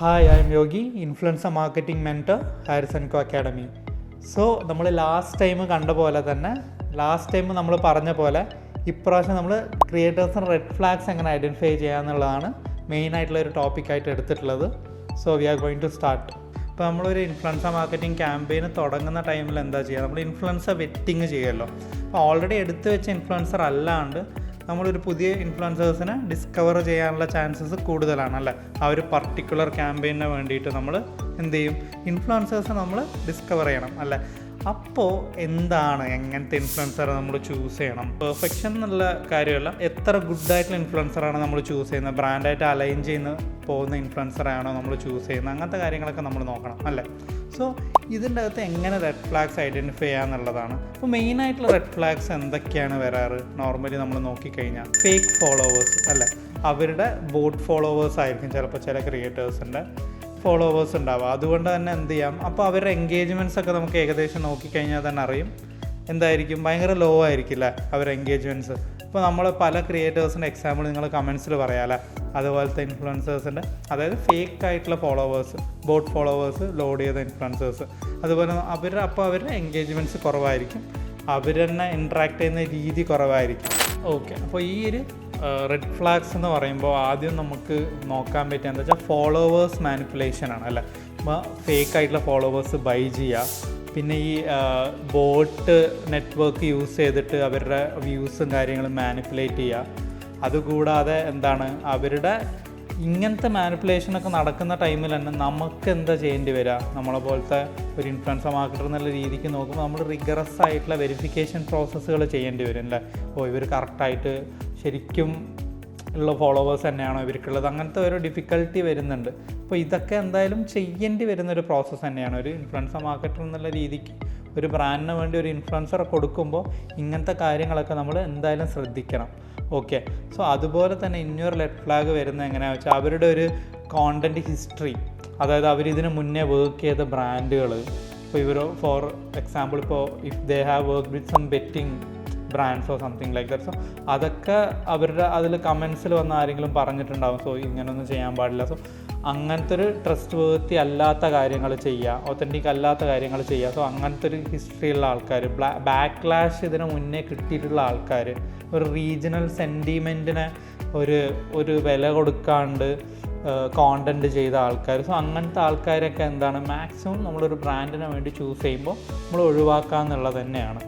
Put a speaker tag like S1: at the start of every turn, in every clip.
S1: Hi, I'm Yogi, influencer marketing mentor, ഹാരിസൺകോ academy. So നമ്മൾ last time കണ്ട പോലെ തന്നെ നമ്മൾ പറഞ്ഞ പോലെ ഇപ്രാവശ്യം നമ്മൾ ക്രിയേറ്റേഴ്സിന് റെഡ് ഫ്ലാഗ്സ് എങ്ങനെ ഐഡൻറ്റിഫൈ ചെയ്യുക എന്നുള്ളതാണ് മെയിനായിട്ടുള്ള ഒരു ടോപ്പിക്കായിട്ട് എടുത്തിട്ടുള്ളത്. So we are going to start. ഇപ്പോൾ നമ്മളൊരു ഇൻഫ്ലുവൻസർ മാർക്കറ്റിംഗ് ക്യാമ്പയിന് തുടങ്ങുന്ന ടൈമിൽ എന്താ ചെയ്യുക, നമ്മൾ ഇൻഫ്ലുവൻസർ വെറ്റിങ് ചെയ്യുമല്ലോ. അപ്പോൾ ഓൾറെഡി എടുത്തു വെച്ച ഇൻഫ്ലുവൻസർ അല്ലാണ്ട് നമ്മളൊരു പുതിയ ഇൻഫ്ലുവൻസേഴ്സിനെ ഡിസ്കവർ ചെയ്യാനുള്ള ചാൻസസ് കൂടുതലാണ് അല്ലേ. ആ ഒരു പർട്ടിക്കുലർ ക്യാമ്പയിന് വേണ്ടിയിട്ട് നമ്മൾ എന്ത് ചെയ്യും, ഇൻഫ്ലുവൻസേഴ്സിനെ നമ്മൾ ഡിസ്കവർ ചെയ്യണം അല്ലേ. അപ്പോൾ എന്താണ്, എങ്ങനത്തെ ഇൻഫ്ലുവൻസറെ നമ്മൾ ചൂസ് ചെയ്യണം? പെർഫെക്ഷൻ എന്നുള്ള കാര്യമല്ല, എത്ര ഗുഡായിട്ടുള്ള ഇൻഫ്ലുവൻസറാണ് നമ്മൾ ചൂസ് ചെയ്യുന്നത്, ബ്രാൻഡായിട്ട് അലൈൻ ചെയ്യുന്ന പോകുന്ന ഇൻഫ്ലുവൻസറാണോ നമ്മൾ ചൂസ് ചെയ്യുന്നത്, അങ്ങനത്തെ കാര്യങ്ങളൊക്കെ നമ്മൾ നോക്കണം അല്ലേ. സോ ഇതിൻ്റെ അകത്ത് എങ്ങനെ റെഡ് ഫ്ലാഗ്സ് ഐഡൻറ്റിഫൈ ചെയ്യുക എന്നുള്ളതാണ്. അപ്പോൾ മെയിനായിട്ടുള്ള റെഡ് ഫ്ലാഗ്സ് എന്തൊക്കെയാണ് വരാറ്? നോർമലി നമ്മൾ നോക്കിക്കഴിഞ്ഞാൽ ഫേക്ക് ഫോളോവേഴ്സ് അല്ലേ. അവരുടെ ബോട്ട് ഫോളോവേഴ്സ് ആയിരിക്കും ചിലപ്പോൾ ചില ക്രിയേറ്റേഴ്സിൻ്റെ ഫോളോവേഴ്സ് ഉണ്ടാവുക. അതുകൊണ്ട് തന്നെ എന്ത് ചെയ്യാം, അപ്പോൾ അവരുടെ എൻഗേജ്മെൻറ്റ്സ് ഒക്കെ നമുക്ക് ഏകദേശം നോക്കിക്കഴിഞ്ഞാൽ തന്നെ അറിയും എന്തായിരിക്കും, ഭയങ്കര ലോ ആയിരിക്കില്ല അവരുടെ എൻഗേജ്മെൻറ്റ്സ്. ഇപ്പോൾ നമ്മൾ പല ക്രിയേറ്റേഴ്സിൻ്റെ എക്സാമ്പിൾ നിങ്ങൾ കമൻസിൽ പറയാമല്ലേ, അതുപോലത്തെ ഇൻഫ്ലുവൻസേഴ്സിൻ്റെ, അതായത് ഫേക്ക് ആയിട്ടുള്ള ഫോളോവേഴ്സ്, ബോട്ട് ഫോളോവേഴ്സ് ലോഡ് ചെയ്ത ഇൻഫ്ലുവൻസേഴ്സ്. അതുപോലെ അവരുടെ എൻഗേജ്മെൻറ്റ്സ് കുറവായിരിക്കും, അവർ തന്നെ ഇൻട്രാക്ട് ചെയ്യുന്ന രീതി കുറവായിരിക്കും. ഓക്കെ, അപ്പോൾ ഈ ഒരു റെഡ് ഫ്ലാഗ്സ് എന്ന് പറയുമ്പോൾ ആദ്യം നമുക്ക് നോക്കാൻ പറ്റുക എന്താ വെച്ചാൽ ഫോളോവേഴ്സ് മാനിപ്പുലേഷനാണ് അല്ലേ. അപ്പോൾ ഫേക്ക് ആയിട്ടുള്ള ഫോളോവേഴ്സ് ബൈ ചെയ്യുക, പിന്നെ ഈ ബോട്ട് നെറ്റ്വർക്ക് യൂസ് ചെയ്തിട്ട് അവരുടെ വ്യൂസും കാര്യങ്ങളും മാനിപ്പുലേറ്റ് ചെയ്യുക. അതുകൂടാതെ എന്താണ്, അവരുടെ ഇങ്ങനത്തെ മാനിപ്പുലേഷനൊക്കെ നടക്കുന്ന ടൈമിൽ തന്നെ നമുക്ക് എന്താ ചെയ്യേണ്ടി വരിക, നമ്മളെ പോലത്തെ ഒരു ഇൻഫ്ലുവൻസർ മാർക്കറ്റർ എന്നുള്ള രീതിക്ക് നോക്കുമ്പോൾ നമ്മൾ റിഗറസ് ആയിട്ടുള്ള വെരിഫിക്കേഷൻ പ്രോസസ്സുകൾ ചെയ്യേണ്ടി വരും അല്ലേ. ഇവർ കറക്റ്റായിട്ട് ശരിക്കും ഉള്ള ഫോളോവേഴ്സ് തന്നെയാണോ ഇവർക്കുള്ളത്, അങ്ങനത്തെ ഒരു ഡിഫിക്കൽട്ടി വരുന്നുണ്ട്. അപ്പോൾ ഇതൊക്കെ എന്തായാലും ചെയ്യേണ്ടി വരുന്നൊരു പ്രോസസ്സ് തന്നെയാണ് ഒരു ഇൻഫ്ലുവൻസർ മാർക്കറ്റർ എന്നുള്ള രീതിക്ക്. ഒരു ബ്രാൻഡിന് വേണ്ടി ഒരു ഇൻഫ്ലുവൻസറെ കൊടുക്കുമ്പോൾ ഇങ്ങനത്തെ കാര്യങ്ങളൊക്കെ നമ്മൾ എന്തായാലും ശ്രദ്ധിക്കണം. ഓക്കെ, സോ അതുപോലെ തന്നെ ഇനിയൊരു റെഡ് ഫ്ലാഗ് വരുന്നത് എങ്ങനെയാണെന്ന് വെച്ചാൽ അവരുടെ ഒരു കോണ്ടൻറ്റ് ഹിസ്റ്ററി, അതായത് അവരിതിന് മുന്നേ വർക്ക് ചെയ്ത ബ്രാൻഡുകൾ. ഇപ്പോൾ ഇവർ ഫോർ എക്സാമ്പിൾ ഇപ്പോൾ if they have work with some betting brands or something like that. So അതൊക്കെ അവരുടെ അതിൽ കമൻസിൽ വന്ന് ആരെങ്കിലും പറഞ്ഞിട്ടുണ്ടാകും, സോ ഇങ്ങനെയൊന്നും ചെയ്യാൻ പാടില്ല. സോ അങ്ങനത്തെ ഒരു ട്രസ്റ്റ് വേർത്തി അല്ലാത്ത കാര്യങ്ങൾ ചെയ്യുക, ഒത്തൻറ്റിക് അല്ലാത്ത കാര്യങ്ങൾ ചെയ്യുക. സോ അങ്ങനത്തെ ഒരു ഹിസ്റ്ററിയുള്ള ആൾക്കാർ, ബാക്ക്ലാഷ് ഇതിന് മുന്നേ കിട്ടിയിട്ടുള്ള ആൾക്കാർ, ഒരു റീജിയണൽ സെൻറ്റിമെൻറ്റിനെ ഒരു വില കൊടുക്കാണ്ട് കോണ്ടൻറ്റ് ചെയ്ത ആൾക്കാർ. സോ അങ്ങനത്തെ ആൾക്കാരൊക്കെ എന്താണ് മാക്സിമം നമ്മളൊരു ബ്രാൻഡിന് വേണ്ടി ചൂസ് ചെയ്യുമ്പോൾ നമ്മൾ ഒഴിവാക്കുക എന്നുള്ളത് തന്നെയാണ്.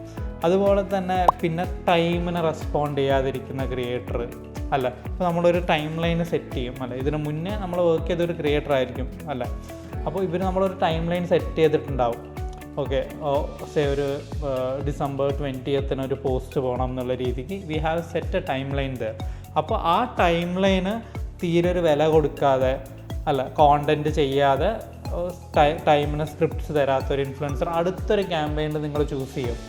S1: അതുപോലെ തന്നെ പിന്നെ ടൈമിന് റെസ്പോണ്ട് ചെയ്യാതിരിക്കുന്ന ക്രിയേറ്റർ അല്ല. ഇപ്പോൾ നമ്മളൊരു ടൈം ലൈൻ സെറ്റ് ചെയ്യും അല്ല, ഇതിന് മുന്നേ നമ്മൾ വർക്ക് ചെയ്തൊരു ക്രിയേറ്റർ ആയിരിക്കും അല്ല. അപ്പോൾ നമ്മളൊരു ടൈം ലൈൻ സെറ്റ് ചെയ്തിട്ടുണ്ടാവും. ഓക്കെ, സേ ഒരു ഡിസംബർ 20th ഒരു പോസ്റ്റ് പോകണം എന്നുള്ള രീതിക്ക് we have set A time line there. അപ്പോൾ ആ ടൈം ലൈന് തീരെ ഒരു വില കൊടുക്കാതെ അല്ല, കോണ്ടൻറ്റ് ചെയ്യാതെ ടൈമിന് സ്ക്രിപ്റ്റ്സ് തരാത്തൊരു ഇൻഫ്ലുവൻസർ അടുത്തൊരു ക്യാമ്പയിനിൽ നിങ്ങൾ ചൂസ് ചെയ്യും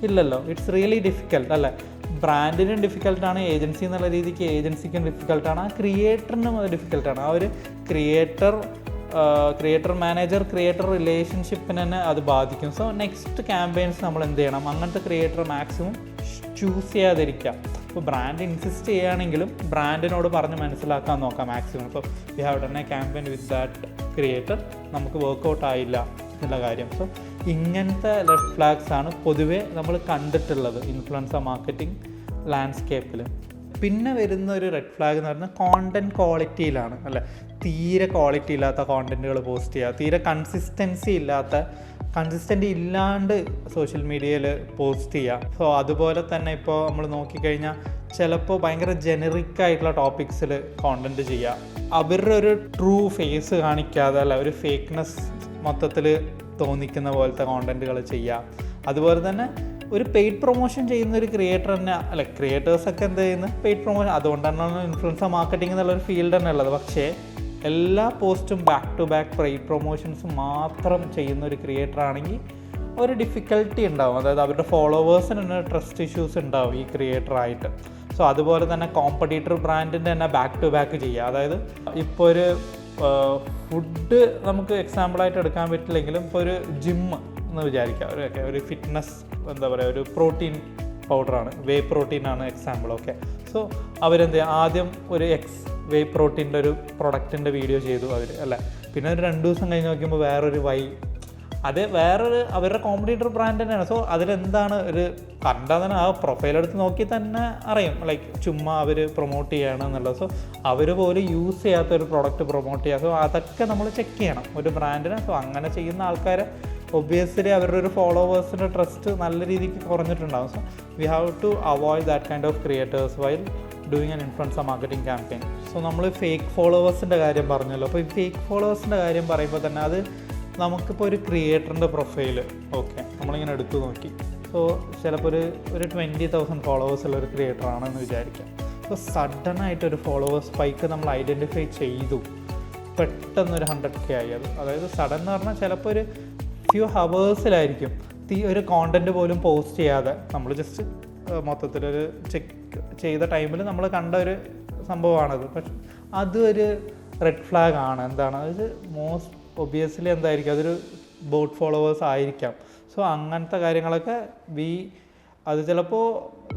S1: ഇല്ലല്ലോ. ഇറ്റ്സ് റിയലി ഡിഫിക്കൽട്ട് അല്ലേ. ബ്രാൻഡിനും ഡിഫിക്കൽട്ടാണ്, ഏജൻസി എന്നുള്ള രീതിക്ക് ഏജൻസിക്കും ഡിഫിക്കൽട്ടാണ്, ആ ക്രിയേറ്ററിനും അത് ഡിഫിക്കൽട്ടാണ്. ആ ഒരു ക്രിയേറ്റർ മാനേജർ ക്രിയേറ്റർ റിലേഷൻഷിപ്പിനെ തന്നെ അത് ബാധിക്കും. സോ നെക്സ്റ്റ് ക്യാമ്പയിൻസ് നമ്മൾ എന്ത് ചെയ്യണം, അങ്ങനത്തെ ക്രിയേറ്റർ മാക്സിമം ചൂസ് ചെയ്യാതിരിക്കാം. ഇപ്പോൾ ബ്രാൻഡ് ഇൻസിസ്റ്റ് ചെയ്യുകയാണെങ്കിലും ബ്രാൻഡിനോട് പറഞ്ഞ് മനസ്സിലാക്കാൻ നോക്കാം മാക്സിമം. ഇപ്പോൾ we have done A campaign with that creator, നമുക്ക് വർക്കൗട്ട് ആയില്ല എന്നുള്ള കാര്യം. സോ ഇങ്ങനത്തെ റെഡ് ഫ്ലാഗ്സ് ആണ് പൊതുവേ നമ്മൾ കണ്ടിട്ടുള്ളത് ഇൻഫ്ലുവൻസർ മാർക്കറ്റിംഗ് ലാൻഡ്സ്കേപ്പിൽ. പിന്നെ വരുന്ന ഒരു റെഡ് ഫ്ലാഗ് എന്ന് പറയുന്നത് കോണ്ടൻറ്റ് ക്വാളിറ്റിയിലാണ് അല്ലേ. തീരെ ക്വാളിറ്റി ഇല്ലാത്ത കോണ്ടൻറ്റുകൾ പോസ്റ്റ് ചെയ്യുക, തീരെ കൺസിസ്റ്റൻ്റ് ഇല്ലാണ്ട് സോഷ്യൽ മീഡിയയിൽ പോസ്റ്റ് ചെയ്യുക. സോ അതുപോലെ തന്നെ ഇപ്പോൾ നമ്മൾ നോക്കിക്കഴിഞ്ഞാൽ ചിലപ്പോൾ ഭയങ്കര ജെനറിക് ആയിട്ടുള്ള ടോപ്പിക്സിൽ കോണ്ടൻറ്റ് ചെയ്യുക, അവരുടെ ഒരു ട്രൂ ഫേസ് കാണിക്കാതെ അല്ല, ഒരു ഫേക്ക്നെസ് മൊത്തത്തിൽ തോന്നിക്കുന്ന പോലത്തെ കോണ്ടൻറ്റുകൾ ചെയ്യുക. അതുപോലെ തന്നെ ഒരു പെയ്ഡ് പ്രൊമോഷൻ ചെയ്യുന്ന ഒരു ക്രിയേറ്റർ തന്നെ അല്ല, ക്രിയേറ്റേഴ്സൊക്കെ എന്ത് ചെയ്യുന്നത് പെയ്ഡ് പ്രൊമോഷൻ, അതുകൊണ്ട് തന്നെയാണ് ഇൻഫ്ലുവൻസർ മാർക്കറ്റിംഗ് എന്നുള്ളൊരു ഫീൽഡ് തന്നെ ഉള്ളത്. പക്ഷേ എല്ലാ പോസ്റ്റും back to back paid promotions മാത്രം ചെയ്യുന്ന ഒരു ക്രിയേറ്റർ ആണെങ്കിൽ ഒരു ഡിഫിക്കൽട്ടി ഉണ്ടാവും, അതായത് അവരുടെ ഫോളോവേഴ്സിന് തന്നെ ട്രസ്റ്റ് ഇഷ്യൂസ് ഉണ്ടാവും ഈ ക്രിയേറ്ററായിട്ട്. സോ അതുപോലെ തന്നെ കോമ്പറ്റീറ്റർ ബ്രാൻഡിൻ്റെ തന്നെ ബാക്ക് ടു ബാക്ക് ചെയ്യുക. അതായത് ഇപ്പോൾ ഒരു ഫുഡ് നമുക്ക് എക്സാമ്പിളായിട്ട് എടുക്കാൻ പറ്റില്ലെങ്കിലും ഇപ്പോൾ ഒരു ജിമ്മ് എന്ന് വിചാരിക്കുക, ഒരു ഫിറ്റ്നസ് എന്താ പറയുക, ഒരു പ്രോട്ടീൻ പൗഡറാണ്, വേ പ്രോട്ടീനാണ് എക്സാമ്പിൾ. ഓക്കെ, സോ അവരെന്ത് ചെയ്യുക, ആദ്യം ഒരു വേ പ്രോട്ടീൻ്റെ ഒരു പ്രൊഡക്റ്റിൻ്റെ വീഡിയോ ചെയ്തു അവർ അല്ലേ. പിന്നെ ഒരു 2 ദിവസം കഴിഞ്ഞ് നോക്കുമ്പോൾ വേറൊരു അത് വേറൊരു അവരുടെ കോമ്പറ്റീറ്റർ ബ്രാൻഡ് തന്നെയാണ്. സോ അതിലെന്താണ് ഒരു കണ്ടാൽ തന്നെ ആ പ്രൊഫൈൽ എടുത്ത് നോക്കി തന്നെ അറിയും ലൈക്ക് ചുമ്മാ അവർ പ്രൊമോട്ട് ചെയ്യണം എന്നുള്ളത്. സോ അവർ പോലും യൂസ് ചെയ്യാത്ത ഒരു പ്രൊഡക്റ്റ് പ്രൊമോട്ട് ചെയ്യുക. സോ അതൊക്കെ നമ്മൾ ചെക്ക് ചെയ്യണം ഒരു ബ്രാൻഡിന്. സോ അങ്ങനെ ചെയ്യുന്ന ആൾക്കാരെ ഒബ്വിയസ്ലി അവരുടെ ഒരു ഫോളോവേഴ്സിൻ്റെ ട്രസ്റ്റ് നല്ല രീതിക്ക് കുറഞ്ഞിട്ടുണ്ടാകും. So we have to avoid that kind of creators while doing an influencer marketing campaign. So നമ്മൾ ഫേക്ക് ഫോളോവേഴ്സിൻ്റെ കാര്യം പറഞ്ഞല്ലോ. അപ്പോൾ ഈ ഫേക്ക് ഫോളോവേഴ്സിൻ്റെ കാര്യം പറയുമ്പോൾ തന്നെ അത് നമുക്കിപ്പോൾ ഒരു ക്രിയേറ്ററിൻ്റെ പ്രൊഫൈൽ ഓക്കെ നമ്മളിങ്ങനെ എടുത്തു നോക്കി. സോ ചിലപ്പോൾ ഒരു 20,000 ഫോളോവേഴ്സുള്ള ഒരു ക്രിയേറ്റർ ആണെന്ന് വിചാരിക്കാം. അപ്പോൾ സഡനായിട്ടൊരു ഫോളോവേഴ്സ് സ്പൈക്ക് നമ്മൾ ഐഡൻറ്റിഫൈ ചെയ്തു, പെട്ടെന്നൊരു 100K ആയി. അതായത് സഡൻ എന്ന് പറഞ്ഞാൽ ചിലപ്പോൾ ഒരു ഫ്യൂ ഹവേഴ്സിലായിരിക്കും ഒരു കോണ്ടൻറ്റ് പോലും പോസ്റ്റ് ചെയ്യാതെ നമ്മൾ ജസ്റ്റ് മൊത്തത്തിലൊരു ചെക്ക് ചെയ്ത ടൈമിൽ നമ്മൾ കണ്ട ഒരു സംഭവമാണത്. പക്ഷെ അതൊരു റെഡ് ഫ്ലാഗ് ആണ്. എന്താണ് അതായത് മോസ്റ്റ് ഒബ്വിയസ്ലി എന്തായിരിക്കും അതൊരു ബോട്ട് ഫോളോവേഴ്സ് ആയിരിക്കാം. സോ അങ്ങനത്തെ കാര്യങ്ങളൊക്കെ അത് ചിലപ്പോൾ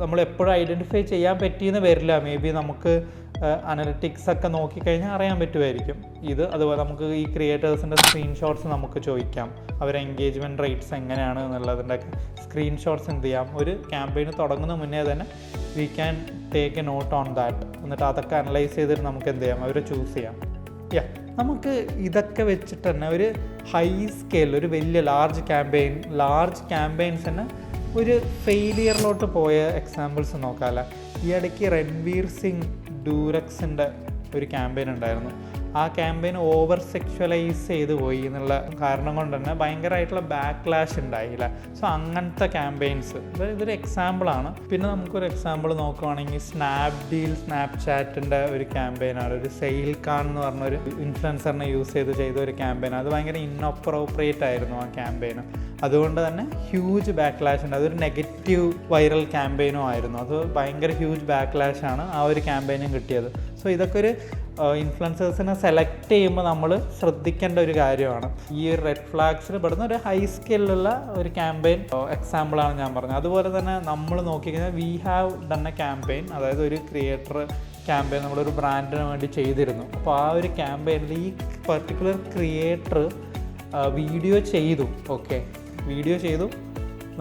S1: നമ്മൾ എപ്പോഴും ഐഡൻറ്റിഫൈ ചെയ്യാൻ പറ്റിയെന്ന് വരില്ല. മേ ബി നമുക്ക് അനലിറ്റിക്സ് ഒക്കെ നോക്കിക്കഴിഞ്ഞാൽ അറിയാൻ പറ്റുമായിരിക്കും. അതുപോലെ നമുക്ക് ഈ ക്രിയേറ്റേഴ്സിൻ്റെ സ്ക്രീൻഷോട്ട്സ് നമുക്ക് ചോദിക്കാം. അവരുടെ എൻഗേജ്മെൻറ്റ് റേറ്റ്സ് എങ്ങനെയാണ് എന്നുള്ളതിൻ്റെയൊക്കെ സ്ക്രീൻഷോട്ട്സ് എന്ത് ചെയ്യാം. ഒരു ക്യാമ്പയിന് തുടങ്ങുന്ന മുന്നേ തന്നെ we can take a note on that. എന്നിട്ട് അതൊക്കെ അനലൈസ് ചെയ്തിട്ട് നമുക്ക് എന്ത് ചെയ്യാം, അവരെ ചൂസ് ചെയ്യാം. നമുക്ക് ഇതൊക്കെ വെച്ചിട്ട് തന്നെ ഒരു ഹൈ സ്കെയിൽ ഒരു വലിയ ലാർജ് ക്യാമ്പയിൻസ് തന്നെ ഒരു ഫെയിലിയറിലോട്ട് പോയ എക്സാമ്പിൾസ് നോക്കാമല്ലോ. ഈ ഇടയ്ക്ക് രൺവീർ സിംഗ് ഡ്യൂറക്സിൻ്റെ ഒരു ക്യാമ്പയിൻ ഉണ്ടായിരുന്നു. ആ ക്യാമ്പയിൻ ഓവർ സെക്ഷുവലൈസ് ചെയ്ത് പോയി എന്നുള്ള കാരണം കൊണ്ട് തന്നെ ഭയങ്കരമായിട്ടുള്ള ബാക്ക്ലാഷ് ഉണ്ടായില്ല. സോ അങ്ങനത്തെ ക്യാമ്പയിൻസ് ഇതൊരു എക്സാമ്പിളാണ്. പിന്നെ നമുക്കൊരു എക്സാമ്പിൾ നോക്കുകയാണെങ്കിൽ സ്നാപ്ചാറ്റിൻ്റെ ഒരു ക്യാമ്പയിനാണ്. ഒരു സെയിൽ ഖാൻ എന്ന് പറഞ്ഞൊരു ഇൻഫ്ലുവൻസറിനെ യൂസ് ചെയ്ത ഒരു ക്യാമ്പയിൻ. അത് ഭയങ്കര ഇൻഅപ്രോപ്രിയേറ്റ് ആയിരുന്നു ആ ക്യാമ്പയിന്. അതുകൊണ്ട് തന്നെ ഹ്യൂജ് ബാക്ക്ലാഷ് ഉണ്ട്. അതൊരു നെഗറ്റീവ് വൈറൽ ക്യാമ്പയിനും ആയിരുന്നു. അത് ഭയങ്കര ഹ്യൂജ് ബാക്ക്ലാഷാണ് ആ ഒരു ക്യാമ്പയിനും കിട്ടിയത്. സോ ഇതൊക്കെ ഒരു ഇൻഫ്ലുവൻസേഴ്സിനെ സെലക്ട് ചെയ്യുമ്പോൾ നമ്മൾ ശ്രദ്ധിക്കേണ്ട ഒരു കാര്യമാണ്. ഈ ഒരു റെഡ് ഫ്ലാഗ്സിൽ പെടുന്ന ഒരു ഹൈ സ്കെയിലുള്ള ഒരു ക്യാമ്പയിൻ എക്സാമ്പിളാണ് ഞാൻ പറഞ്ഞത്. അതുപോലെ തന്നെ നമ്മൾ നോക്കിക്കഴിഞ്ഞാൽ we have done A campaign, അതായത് ഒരു ക്രിയേറ്റർ ക്യാമ്പയിൻ നമ്മളൊരു ബ്രാൻഡിന് വേണ്ടി ചെയ്തിരുന്നു. അപ്പോൾ ആ ഒരു ക്യാമ്പയിനിൽ ഈ പർട്ടിക്കുലർ ക്രിയേറ്റർ വീഡിയോ ചെയ്തു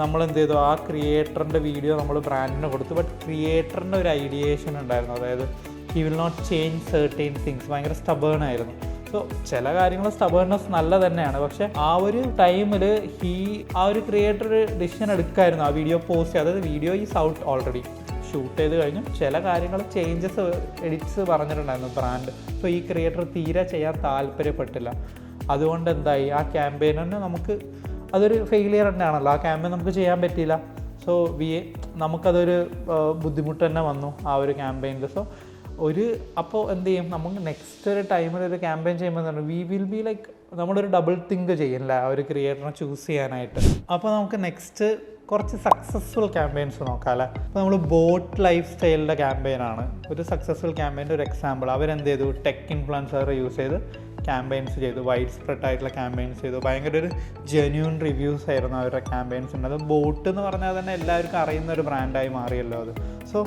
S1: നമ്മൾ എന്ത് ചെയ്തു, ആ ക്രിയേറ്ററിൻ്റെ വീഡിയോ നമ്മൾ ബ്രാൻഡിന് കൊടുത്തു. ബട്ട് ക്രിയേറ്ററിൻ്റെ ഒരു ഐഡിയേഷൻ ഉണ്ടായിരുന്നു, അതായത് he will not change certain things. ഭയങ്കര സ്റ്റബേൺ ആയിരുന്നു. സോ ചില കാര്യങ്ങൾ സ്റ്റബേൺനെസ് നല്ല തന്നെയാണ്. പക്ഷെ ആ ഒരു ടൈമിൽ ആ ഒരു ക്രിയേറ്റർ ഒരു ഡിസിഷൻ എടുക്കായിരുന്നു ആ വീഡിയോ പോസ്റ്റ് ചെയ്യുക. അതായത് video is out already, shoot ചെയ്ത് കഴിഞ്ഞു. ചില കാര്യങ്ങൾ ചേഞ്ചസ് എഡിറ്റ്സ് പറഞ്ഞിട്ടുണ്ടായിരുന്നു ബ്രാൻഡ്. സോ ഈ ക്രിയേറ്റർ തീരെ ചെയ്യാൻ താല്പര്യപ്പെട്ടില്ല. അതുകൊണ്ട് എന്തായി, ആ ക്യാമ്പയിൻ തന്നെ അതൊരു ഫെയിലിയർ തന്നെയാണല്ലോ. ആ ക്യാമ്പയിൻ നമുക്ക് ചെയ്യാൻ പറ്റിയില്ല. സോ നമുക്കതൊരു ബുദ്ധിമുട്ട് തന്നെ വന്നു ആ ഒരു ക്യാമ്പയിനിൽ. സോ അപ്പോൾ എന്ത് ചെയ്യും, നമുക്ക് നെക്സ്റ്റ് ഒരു ടൈമിൽ ഒരു ക്യാമ്പയിൻ ചെയ്യുമ്പോൾ വി വിൽ ബി ലൈക്ക് നമ്മളൊരു ഡബിൾ തിങ്ക് ചെയ്യില്ല ആ ഒരു ക്രിയേറ്ററിനെ ചൂസ് ചെയ്യാനായിട്ട്. അപ്പോൾ നമുക്ക് നെക്സ്റ്റ് കുറച്ച് സക്സസ്ഫുൾ ക്യാമ്പയിൻസ് നോക്കാം അല്ലേ. അപ്പോൾ നമ്മൾ ബോട്ട് ലൈഫ് സ്റ്റൈലിൻ്റെ ക്യാമ്പയിനാണ് ഒരു സക്സസ്ഫുൾ ക്യാമ്പയിൻ്റെ ഒരു എക്സാമ്പിൾ. അവരെന്ത് ചെയ്തു, ടെക് ഇൻഫ്ലുവൻസറെ യൂസ് ചെയ്ത് ക്യാമ്പയിൻസ് ചെയ്തു, വൈഡ് സ്പ്രെഡ് ആയിട്ടുള്ള ക്യാമ്പയിൻസ് ചെയ്തു. ഭയങ്കര ഒരു ജെന്യൂൻ റിവ്യൂസ് ആയിരുന്നു അവരുടെ ക്യാമ്പയിൻസ്. അത് ബോട്ട് എന്ന് പറഞ്ഞാൽ തന്നെ എല്ലാവർക്കും അറിയുന്ന ഒരു ബ്രാൻഡായി മാറിയല്ലോ അത്. സോ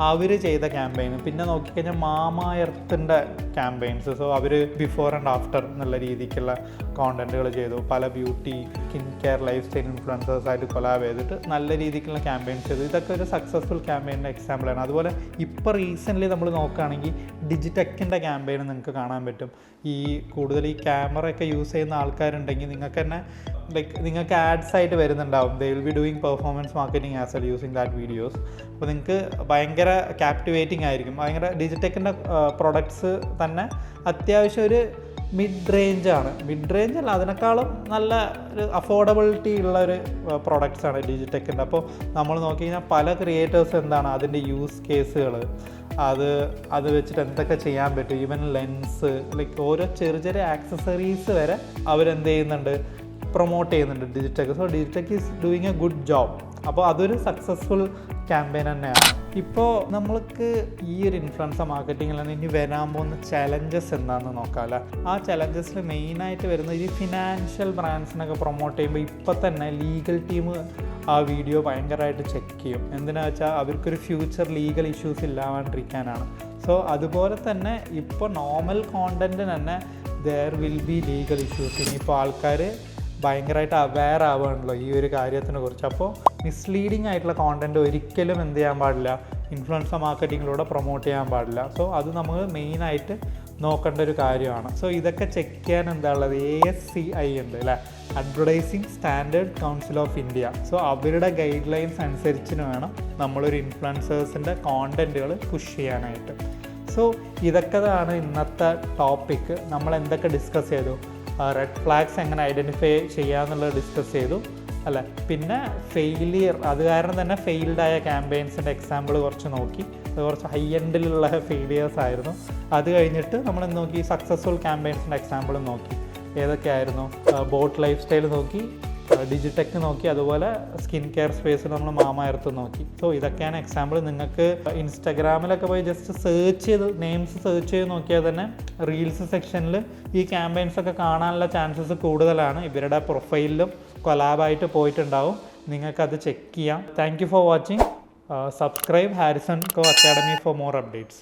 S1: അവർ ചെയ്ത ക്യാമ്പയിൻ. പിന്നെ നോക്കിക്കഴിഞ്ഞാൽ മാമാ എർത്തിൻ്റെ ക്യാമ്പയിൻസ്. സോ അവർ ബിഫോർ ആൻഡ് ആഫ്റ്റർ എന്നുള്ള രീതിക്കുള്ള കോണ്ടൻറ്റുകൾ ചെയ്തു. പല beauty skin care lifestyle ഇൻഫ്ലുവൻസേഴ്സായിട്ട് കൊലാബ് ചെയ്തിട്ട് നല്ല രീതിക്കുള്ള ക്യാമ്പയിൻസ് ചെയ്തു. ഇതൊക്കെ ഒരു സക്സസ്ഫുൾ ക്യാമ്പയിൻ്റെ എക്സാമ്പിളാണ്. അതുപോലെ ഇപ്പോൾ റീസെൻ്റ്ലി നമ്മൾ നോക്കുകയാണെങ്കിൽ ഡിജിടെക്കിൻ്റെ ക്യാമ്പയിൻ നിങ്ങൾക്ക് കാണാൻ പറ്റും. കൂടുതൽ ഈ ക്യാമറയൊക്കെ യൂസ് ചെയ്യുന്ന ആൾക്കാരുണ്ടെങ്കിൽ നിങ്ങൾക്ക് തന്നെ നിങ്ങൾക്ക് ആഡ്സ് ആയിട്ട് വരുന്നുണ്ടാവും. They will be doing performance marketing as well using that videos. അപ്പോൾ നിങ്ങൾക്ക് ഭയങ്കര ക്യാപ്റ്റിവേറ്റിംഗ് ആയിരിക്കും. ഭയങ്കര ഡിജിടെക്കിൻ്റെ പ്രൊഡക്ട്സ് തന്നെ അത്യാവശ്യം ഒരു മിഡ് റേഞ്ച് അല്ല, അതിനേക്കാളും നല്ല ഒരു അഫോർഡബിലിറ്റി ഉള്ള ഒരു പ്രൊഡക്ട്സാണ് ഡിജിടെക്കിൻ്റെ. അപ്പോൾ നമ്മൾ നോക്കിക്കഴിഞ്ഞാൽ പല ക്രിയേറ്റേഴ്സ് എന്താണ് അതിൻ്റെ യൂസ് കേസുകൾ, അത് വെച്ചിട്ട് എന്തൊക്കെ ചെയ്യാൻ പറ്റും, ഈവൻ ലെൻസ് ഓരോ ചെറിയ ആക്സസറീസ് വരെ അവരെന്ത് ചെയ്യുന്നുണ്ട്, പ്രൊമോട്ട് ചെയ്യുന്നുണ്ട് Digitech. So Digitech is doing A good job. അപ്പോൾ അതൊരു സക്സസ്ഫുൾ ക്യാമ്പയിൻ തന്നെയാണ്. ഇപ്പോൾ നമ്മൾക്ക് ഈ ഒരു ഇൻഫ്ലുവൻസർ മാർക്കറ്റിങ്ങിൽ ഇനി വരാൻ പോകുന്ന ചലഞ്ചസ് എന്താണെന്ന് നോക്കാമല്ലോ. ആ ചലഞ്ചസിൽ മെയിനായിട്ട് വരുന്നത് ഈ ഫിനാൻഷ്യൽ ബ്രാൻഡ്സിനൊക്കെ പ്രൊമോട്ട് ചെയ്യുമ്പോൾ ഇപ്പം തന്നെ ലീഗൽ ടീം ആ വീഡിയോ ഭയങ്കരമായിട്ട് ചെക്ക് ചെയ്യും. എന്തിനാ വെച്ചാൽ അവർക്കൊരു ഫ്യൂച്ചർ ലീഗൽ ഇഷ്യൂസ് ഇല്ലാണ്ടിരിക്കാനാണ്. സോ അതുപോലെ തന്നെ ഇപ്പോൾ നോർമൽ കോണ്ടൻറ്റിന് തന്നെ there will be legal issues. ഇനിയിപ്പോൾ ആൾക്കാർ ഭയങ്കരമായിട്ട് അവെയർ ആവുകയാണല്ലോ ഈ ഒരു കാര്യത്തിനെ കുറിച്ച്. അപ്പോൾ മിസ്ലീഡിങ് ആയിട്ടുള്ള കോണ്ടൻറ്റ് ഒരിക്കലും എന്ത് ചെയ്യാൻ പാടില്ല, ഇൻഫ്ലുവൻസർ മാർക്കറ്റിങ്ങിലൂടെ പ്രൊമോട്ട് ചെയ്യാൻ പാടില്ല. സോ അത് നമ്മൾ മെയിനായിട്ട് നോക്കേണ്ട ഒരു കാര്യമാണ്. സോ ഇതൊക്കെ ചെക്ക് ചെയ്യാൻ എന്താ ഉള്ളത്, ASCI ഉണ്ട് അല്ലേ, advertising standard council of India. So അവരുടെ ഗൈഡ് ലൈൻസ് അനുസരിച്ചിന് വേണം നമ്മളൊരു ഇൻഫ്ലുവൻസേഴ്സിൻ്റെ കോണ്ടൻറ്റുകൾ പുഷ് ചെയ്യാനായിട്ട്. സോ ഇതൊക്കെയാണ് ഇന്നത്തെ ടോപ്പിക്ക്. നമ്മൾ എന്തൊക്കെ ഡിസ്കസ് ചെയ്തു, റെഡ് ഫ്ലാഗ്സ് എങ്ങനെ ഐഡൻറ്റിഫൈ ചെയ്യാന്നുള്ളത് ഡിസ്കസ് ചെയ്തു അല്ലേ. പിന്നെ ഫെയിലിയർ, അത് കാരണം തന്നെ ഫെയിൽഡായ ക്യാമ്പയിൻസിൻ്റെ എക്സാമ്പിൾ കുറച്ച് നോക്കി. അത് കുറച്ച് ഹൈ എൻഡിലുള്ള ഫെയിലിയേഴ്സ് ആയിരുന്നു. അത് കഴിഞ്ഞിട്ട് നമ്മൾ നോക്കി സക്സസ്ഫുൾ ക്യാമ്പയിൻസിൻ്റെ എക്സാമ്പിൾ നോക്കി. ഏതൊക്കെയായിരുന്നു, ബോട്ട് ലൈഫ് സ്റ്റൈൽ നോക്കി, ഡിജിടെക് നോക്കി, അതുപോലെ സ്കിൻ കെയർ സ്പേസിൽ നമ്മൾ മാമ-എർത്ത് നോക്കി. സോ ഇതൊക്കെയാണ് എക്സാമ്പിൾ. നിങ്ങൾക്ക് ഇൻസ്റ്റാഗ്രാമിലൊക്കെ പോയി ജസ്റ്റ് സെർച്ച് ചെയ്ത് നെയിംസ് സെർച്ച് ചെയ്ത് നോക്കിയാൽ തന്നെ റീൽസ് സെക്ഷനിൽ ഈ ക്യാമ്പയിൻസൊക്കെ കാണാനുള്ള ചാൻസസ് കൂടുതലാണ്. ഇവരുടെ പ്രൊഫൈലിലും കൊലാബായിട്ട് പോയിട്ടുണ്ടാവും, നിങ്ങൾക്കത് ചെക്ക് ചെയ്യാം. Thank you for watching. Subscribe Harrison co academy for more updates.